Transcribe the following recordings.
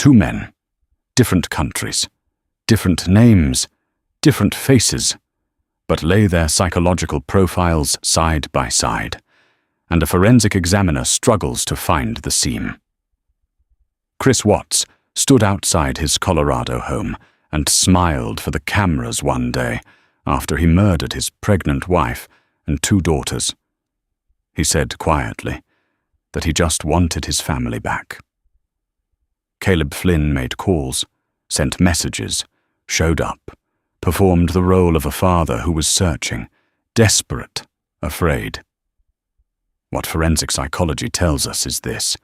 Two men, different countries, different names, different faces, but lay their psychological profiles side by side, and a forensic examiner struggles to find the seam. Chris Watts stood outside his Colorado home and smiled for the cameras one day after he murdered his pregnant wife and 2 daughters. He said quietly that he just wanted his family back. Caleb Flynn made calls, sent messages, showed up, performed the role of a father who was searching, desperate, afraid. What forensic psychology tells us is this: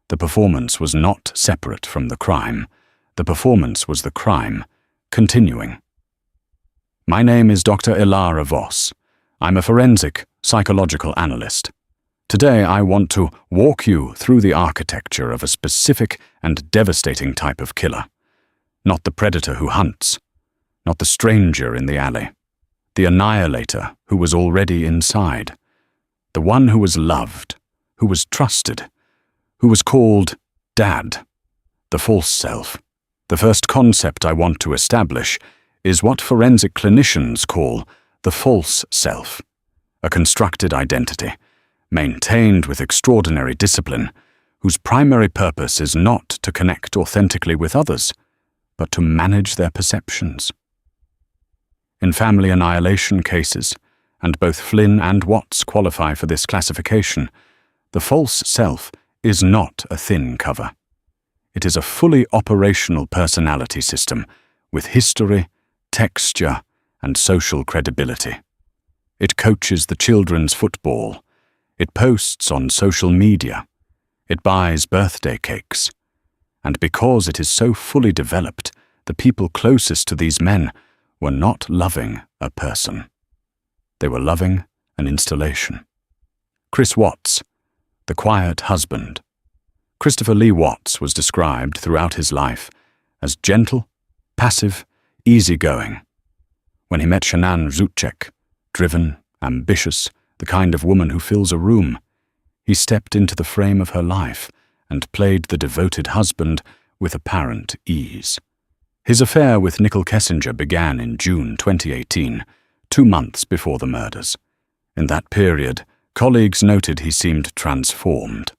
the performance was not separate from the crime. The performance was the crime, continuing. My name is Dr. Elara Voss. I'm a forensic psychological analyst. Today I want to walk you through the architecture of a specific and devastating type of killer. Not the predator who hunts, not the stranger in the alley, the annihilator who was already inside, the one who was loved, who was trusted, who was called Dad, the false self. The first concept I want to establish is what forensic clinicians call the false self, a constructed identity, maintained with extraordinary discipline, whose primary purpose is not to connect authentically with others, but to manage their perceptions. In family annihilation cases, and both Flynn and Watts qualify for this classification, the false self is not a thin cover. It is a fully operational personality system with history, texture, and social credibility. It coaches the children's football. It posts on social media. It buys birthday cakes. And because it is so fully developed, the people closest to these men were not loving a person. They were loving an installation. Chris Watts, the quiet husband. Christopher Lee Watts was described throughout his life as gentle, passive, easygoing. When he met Shanann Zutchek, driven, ambitious, the kind of woman who fills a room, he stepped into the frame of her life and played the devoted husband with apparent ease. His affair with Nicole Kessinger began in June 2018, 2 months before the murders. In that period, colleagues noted he seemed transformed,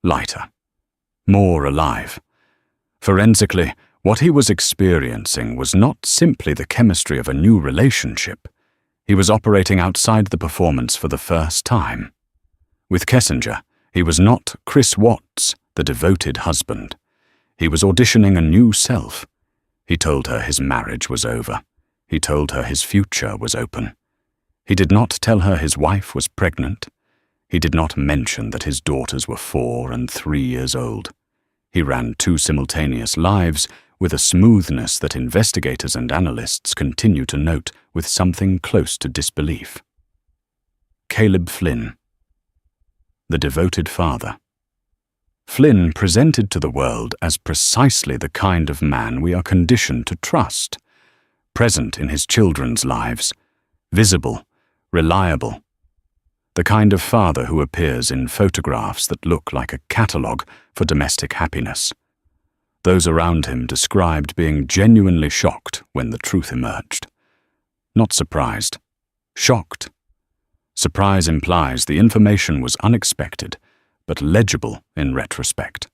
lighter, more alive. Forensically, what he was experiencing was not simply the chemistry of a new relationship. He was operating outside the performance for the first time. With Kessinger, he was not Chris Watts, the devoted husband. He was auditioning a new self. He told her his marriage was over. He told her his future was open. He did not tell her his wife was pregnant. He did not mention that his daughters were 4 and 3 years old. He ran 2 simultaneous lives with a smoothness that investigators and analysts continue to note with something close to disbelief. Caleb Flynn, the devoted father. Flynn presented to the world as precisely the kind of man we are conditioned to trust, present in his children's lives, visible, reliable, the kind of father who appears in photographs that look like a catalogue for domestic happiness. Those around him described being genuinely shocked when the truth emerged. Not surprised, shocked. Surprise implies the information was unexpected, but legible in retrospect.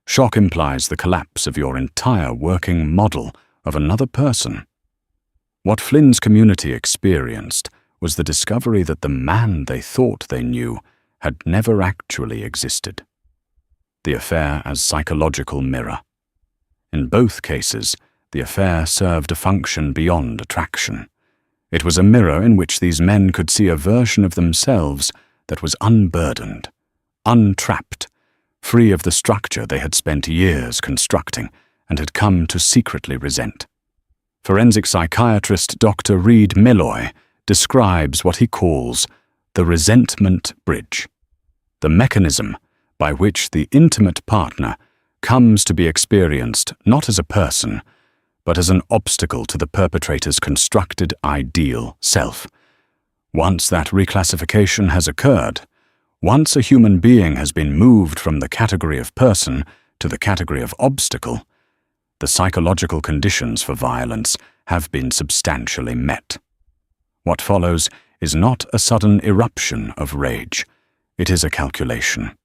Shock implies the collapse of your entire working model of another person. What Flynn's community experienced was the discovery that the man they thought they knew had never actually existed. The affair as psychological mirror. In both cases, the affair served a function beyond attraction. It was a mirror in which these men could see a version of themselves that was unburdened, untrapped, free of the structure they had spent years constructing and had come to secretly resent. Forensic psychiatrist Dr. Reid Meloy describes what he calls the resentment bridge, the mechanism by which the intimate partner comes to be experienced not as a person, but as an obstacle to the perpetrator's constructed ideal self. Once that reclassification has occurred, once a human being has been moved from the category of person to the category of obstacle, the psychological conditions for violence have been substantially met. What follows is not a sudden eruption of rage. It is a calculation.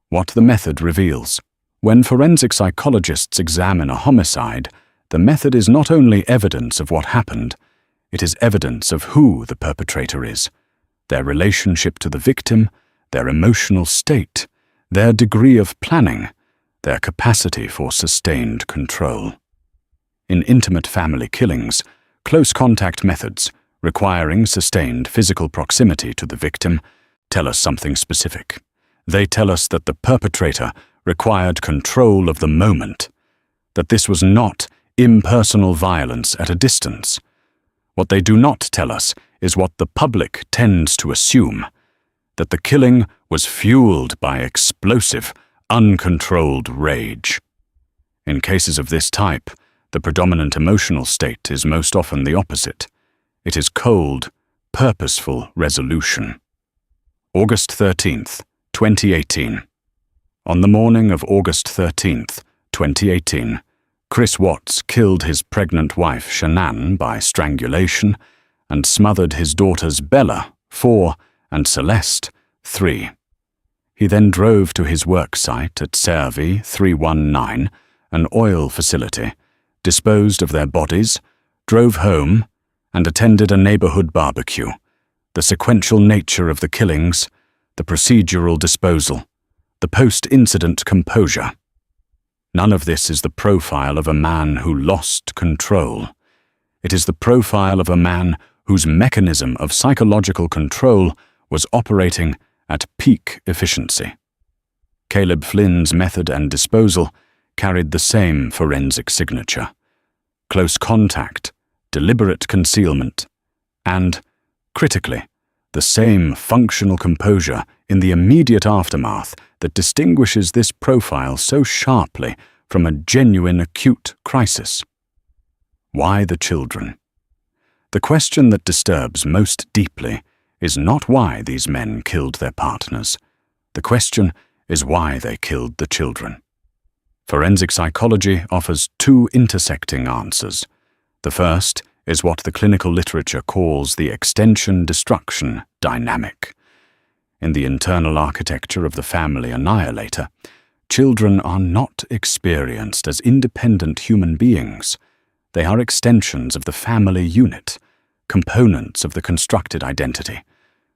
What the method reveals. When forensic psychologists examine a homicide, the method is not only evidence of what happened, it is evidence of who the perpetrator is, their relationship to the victim, their emotional state, their degree of planning, their capacity for sustained control. In intimate family killings, close contact methods, requiring sustained physical proximity to the victim, tell us something specific. They tell us that the perpetrator required control of the moment, that this was not impersonal violence at a distance. What they do not tell us is what the public tends to assume, that the killing was fueled by explosive, uncontrolled rage. In cases of this type, the predominant emotional state is most often the opposite. It is cold, purposeful resolution. August 13th, 2018. On the morning of August 13th, 2018, Chris Watts killed his pregnant wife Shanann by strangulation and smothered his daughters Bella, 4, and Celeste, 3. He then drove to his work site at Servi 319, an oil facility, disposed of their bodies, drove home, and attended a neighborhood barbecue. The sequential nature of the killings, the procedural disposal, the post-incident composure. None of this is the profile of a man who lost control. It is the profile of a man whose mechanism of psychological control was operating at peak efficiency. Caleb Flynn's method and disposal carried the same forensic signature: close contact, deliberate concealment, and, critically, the same functional composure in the immediate aftermath that distinguishes this profile so sharply from a genuine acute crisis. Why the children? The question that disturbs most deeply is not why these men killed their partners. The question is why they killed the children. Forensic psychology offers two intersecting answers. The first is what the clinical literature calls the extension-destruction dynamic. In the internal architecture of the family annihilator, children are not experienced as independent human beings. They are extensions of the family unit, components of the constructed identity.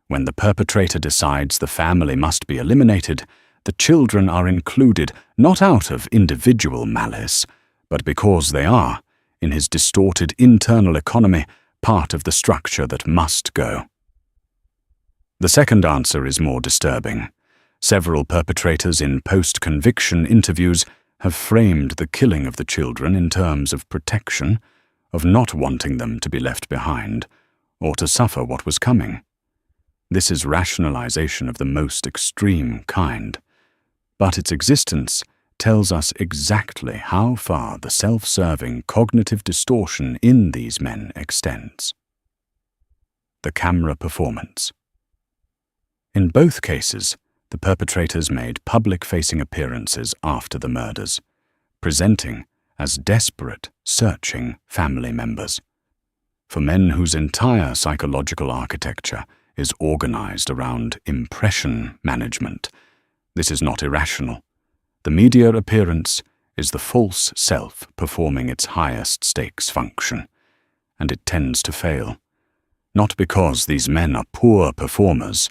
When the perpetrator decides the family must be eliminated, the children are included not out of individual malice, but because they are, in his distorted internal economy, part of the structure that must go. The second answer is more disturbing. Several perpetrators in post-conviction interviews have framed the killing of the children in terms of protection, of not wanting them to be left behind, or to suffer what was coming. This is rationalization of the most extreme kind, but its existence tells us exactly how far the self-serving cognitive distortion in these men extends. The camera performance. In both cases, the perpetrators made public-facing appearances after the murders, presenting as desperate, searching family members. For men whose entire psychological architecture is organized around impression management, this is not irrational. The media appearance is the false self performing its highest stakes function, and it tends to fail. Not because these men are poor performers,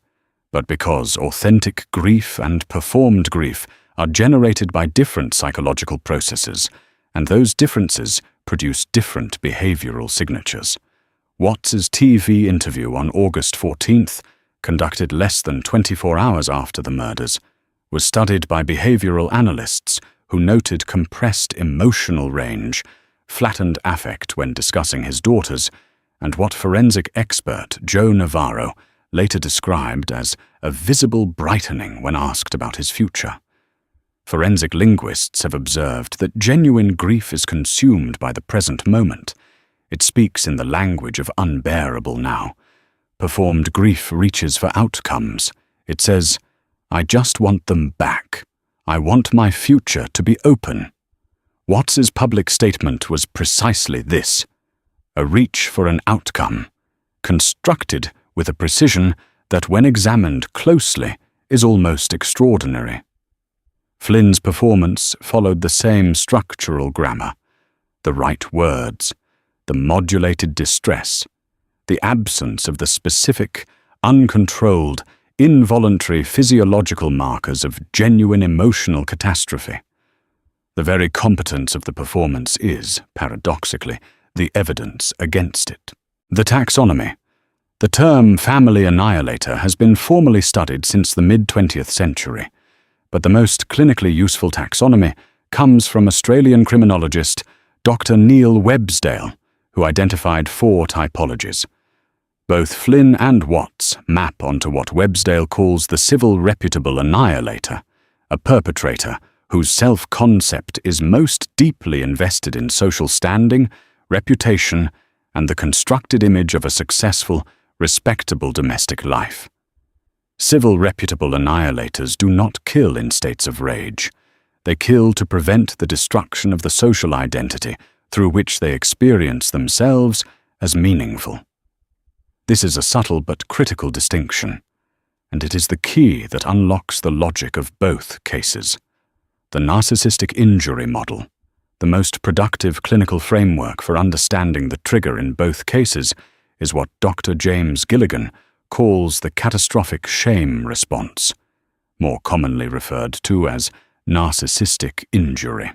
but because authentic grief and performed grief are generated by different psychological processes, and those differences produce different behavioral signatures. Watts's TV interview on August 14th, conducted less than 24 hours after the murders, was studied by behavioral analysts who noted compressed emotional range, flattened affect when discussing his daughters, and what forensic expert Joe Navarro later described as a visible brightening when asked about his future. Forensic linguists have observed that genuine grief is consumed by the present moment. It speaks in the language of unbearable now. Performed grief reaches for outcomes. It says, "I just want them back. I want my future to be open. Watts's public statement was precisely this: a reach for an outcome, constructed with a precision that, when examined closely, is almost extraordinary. Flynn's performance followed the same structural grammar: the right words, the modulated distress, the absence of the specific, uncontrolled, involuntary physiological markers of genuine emotional catastrophe. The very competence of the performance is, paradoxically, the evidence against it. The taxonomy. The term family annihilator has been formally studied since the mid-20th century, but the most clinically useful taxonomy comes from Australian criminologist Dr. Neil Websdale, who identified 4 typologies. Both Flynn and Watts map onto what Websdale calls the civil reputable annihilator, a perpetrator whose self-concept is most deeply invested in social standing, reputation, and the constructed image of a successful, respectable domestic life. Civil reputable annihilators do not kill in states of rage. They kill to prevent the destruction of the social identity through which they experience themselves as meaningful. This is a subtle but critical distinction, and it is the key that unlocks the logic of both cases. The narcissistic injury model, the most productive clinical framework for understanding the trigger in both cases, is what Dr. James Gilligan calls the catastrophic shame response, more commonly referred to as narcissistic injury.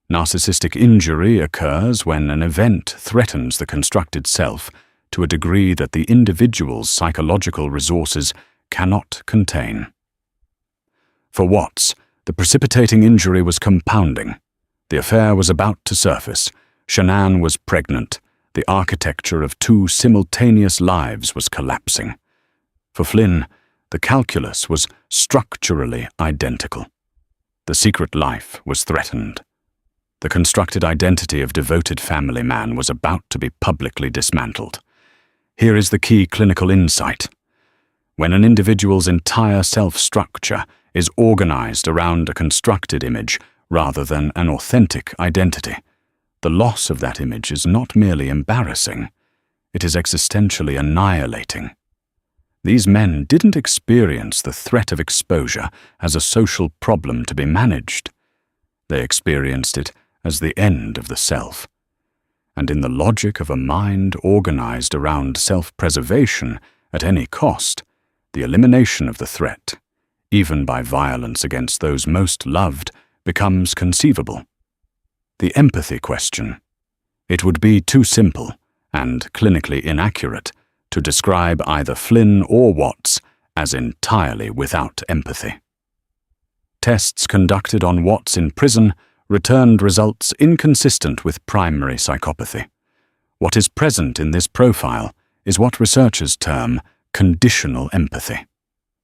Narcissistic injury occurs when an event threatens the constructed self to a degree that the individual's psychological resources cannot contain. For Watts, the precipitating injury was compounding. The affair was about to surface. Shanann was pregnant. The architecture of 2 simultaneous lives was collapsing. For Flynn, the calculus was structurally identical. The secret life was threatened. The constructed identity of devoted family man was about to be publicly dismantled. Here is the key clinical insight. When an individual's entire self-structure is organized around a constructed image rather than an authentic identity, the loss of that image is not merely embarrassing, it is existentially annihilating. These men didn't experience the threat of exposure as a social problem to be managed. They experienced it as the end of the self. And in the logic of a mind organized around self-preservation at any cost, the elimination of the threat, even by violence against those most loved, becomes conceivable. The empathy question. It would be too simple and clinically inaccurate to describe either Flynn or Watts as entirely without empathy. Tests conducted on Watts in prison returned results inconsistent with primary psychopathy. What is present in this profile is what researchers term conditional empathy.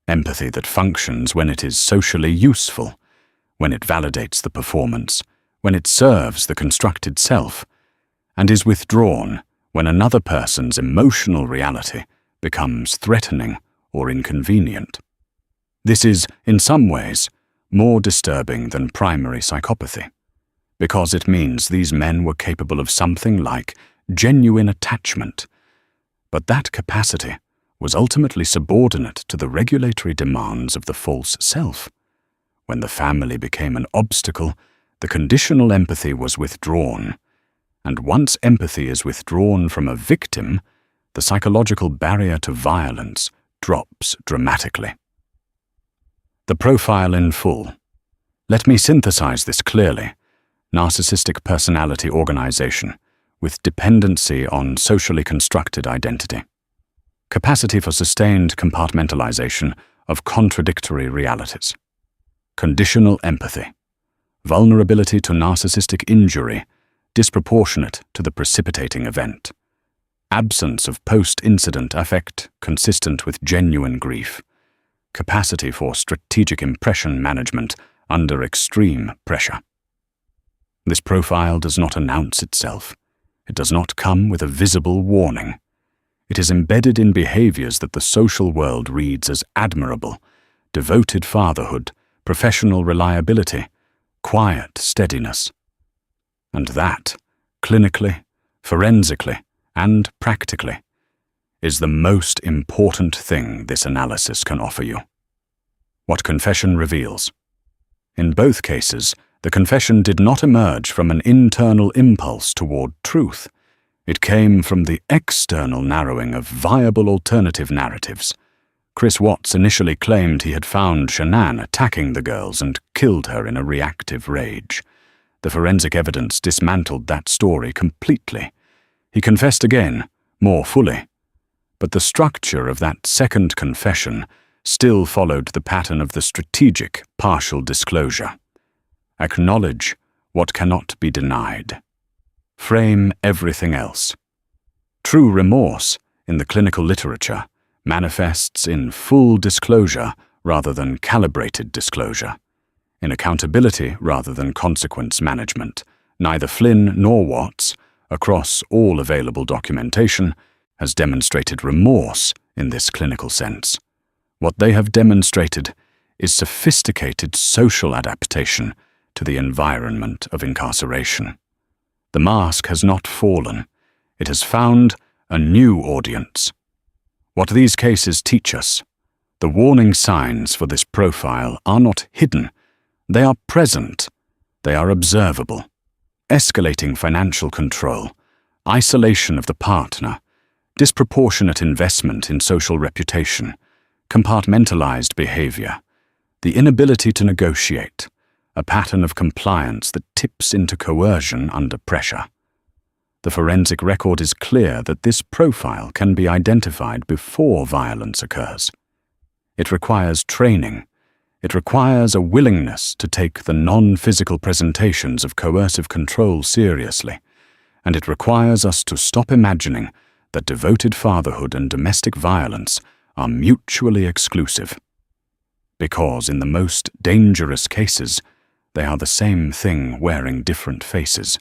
Empathy that functions when it is socially useful, when it validates the performance, when it serves the constructed self, and is withdrawn when another person's emotional reality becomes threatening or inconvenient. This is, in some ways, more disturbing than primary psychopathy, because it means these men were capable of something like genuine attachment, but that capacity was ultimately subordinate to the regulatory demands of the false self. When the family became an obstacle, the conditional empathy was withdrawn, and once empathy is withdrawn from a victim, the psychological barrier to violence drops dramatically. The profile in full. Let me synthesize this clearly. Narcissistic personality organization, with dependency on socially constructed identity. Capacity for sustained compartmentalization of contradictory realities. Conditional empathy. Vulnerability to narcissistic injury, disproportionate to the precipitating event. Absence of post-incident affect consistent with genuine grief. Capacity for strategic impression management under extreme pressure. This profile does not announce itself. It does not come with a visible warning. It is embedded in behaviors that the social world reads as admirable: devoted fatherhood, professional reliability, quiet steadiness. And that, clinically, forensically, and practically, is the most important thing this analysis can offer you. What confession reveals. In both cases, the confession did not emerge from an internal impulse toward truth. It came from the external narrowing of viable alternative narratives. Chris Watts initially claimed he had found Shanann attacking the girls and killed her in a reactive rage. The forensic evidence dismantled that story completely. He confessed again, more fully. But the structure of that second confession still followed the pattern of the strategic partial disclosure. Acknowledge what cannot be denied. Frame everything else. True remorse, in the clinical literature, manifests in full disclosure rather than calibrated disclosure, in accountability rather than consequence management. Neither Flynn nor Watts, across all available documentation, has demonstrated remorse in this clinical sense. What they have demonstrated is sophisticated social adaptation to the environment of incarceration. The mask has not fallen. It has found a new audience. What these cases teach us, the warning signs for this profile are not hidden. They are present. They are observable. Escalating financial control, isolation of the partner, disproportionate investment in social reputation, compartmentalized behavior, the inability to negotiate, a pattern of compliance that tips into coercion under pressure. The forensic record is clear that this profile can be identified before violence occurs. It requires training. It requires a willingness to take the non-physical presentations of coercive control seriously, and it requires us to stop imagining that devoted fatherhood and domestic violence are mutually exclusive. Because in the most dangerous cases, they are the same thing wearing different faces.